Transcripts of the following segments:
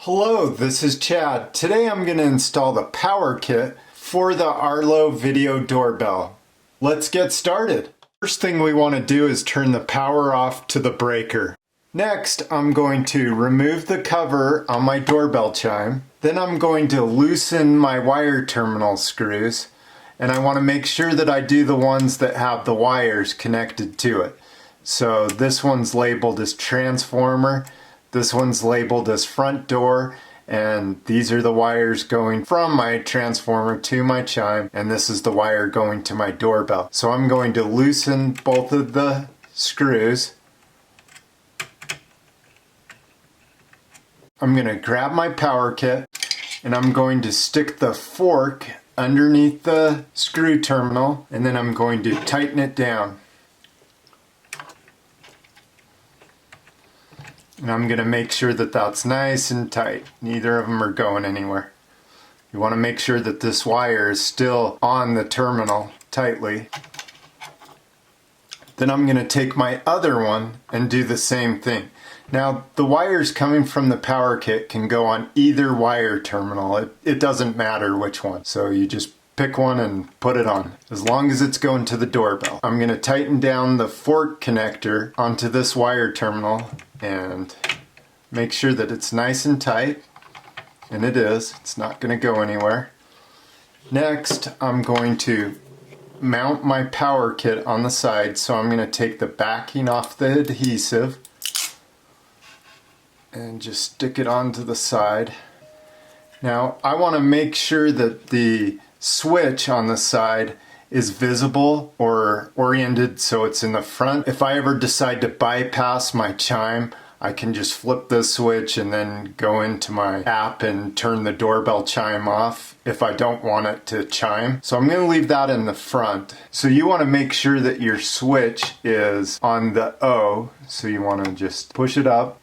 Hello, this is Chad. Today I'm going to install the power kit for the Arlo Video Doorbell. Let's get started. First thing we want to do is turn the power off to the breaker. Next, I'm going to remove the cover on my doorbell chime. Then I'm going to loosen my wire terminal screws, and I want to make sure that I do the ones that have the wires connected to it. So this one's labeled as transformer. This one's labeled as front door, and these are the wires going from my transformer to my chime, and this is the wire going to my doorbell. So I'm going to loosen both of the screws. I'm going to grab my power kit, and I'm going to stick the fork underneath the screw terminal, and then I'm going to tighten it down. And I'm going to make sure that that's nice and tight. Neither of them are going anywhere. You want to make sure that this wire is still on the terminal tightly. Then I'm going to take my other one and do the same thing. Now, the wires coming from the power kit can go on either wire terminal. It doesn't matter which one. So you just pick one and put it on, as long as it's going to the doorbell. I'm going to tighten down the fork connector onto this wire terminal and make sure that it's nice and tight, and it is. It's not going to go anywhere. Next, I'm going to mount my power kit on the side, so I'm going to take the backing off the adhesive and just stick it onto the side. Now, I want to make sure that the switch on the side is visible or oriented so it's in the front. If I ever decide to bypass my chime, I can just flip the switch and then go into my app and turn the doorbell chime off if I don't want it to chime. So I'm going to leave that in the front. So you want to make sure that your switch is on the O. So you want to just push it up,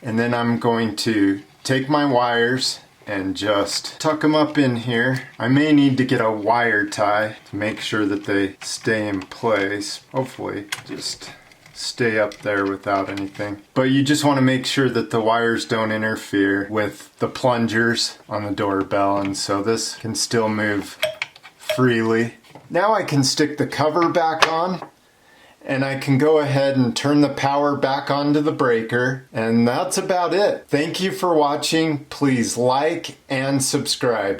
and then I'm going to take my wires and just tuck them up in here. I may need to get a wire tie to make sure that they stay in place. Hopefully just stay up there without anything. But you just want to make sure that the wires don't interfere with the plungers on the doorbell, and so this can still move freely. Now I can stick the cover back on, and I can go ahead and turn the power back onto the breaker, and that's about it. Thank you for watching. Please like and subscribe.